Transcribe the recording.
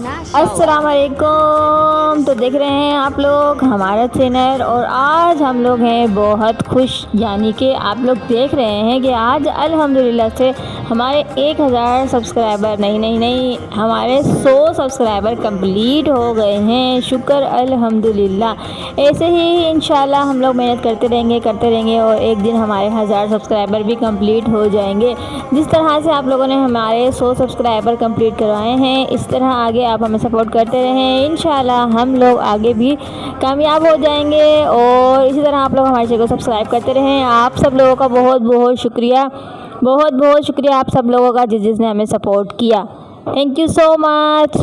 अस्सलाम वालेकुम। तो देख रहे हैं आप लोग हमारा चैनल और आज हम लोग हैं बहुत खुश, यानी कि आप लोग देख रहे हैं कि आज अल्हम्दुलिल्लाह से हमारे 1000 सब्सक्राइबर नहीं हमारे 100 सब्सक्राइबर कंप्लीट हो गए हैं। शुक्र अल्हम्दुलिल्लाह। ऐसे ही इंशाल्लाह हम लोग मेहनत करते रहेंगे और एक दिन हमारे 1000 सब्सक्राइबर भी कंप्लीट हो जाएंगे। जिस तरह से आप लोगों ने हमारे 100 सब्सक्राइबर कंप्लीट करवाए हैं, इस तरह आगे आप हमें सपोर्ट करते रहें। इंशाल्लाह हम लोग आगे भी कामयाब हो जाएंगे और इसी तरह आप लोग हमारे चैनल को सब्सक्राइब करते रहें। आप सब लोगों का बहुत बहुत शुक्रिया, बहुत बहुत शुक्रिया आप सब लोगों का जिसने हमें सपोर्ट किया। Thank you so much.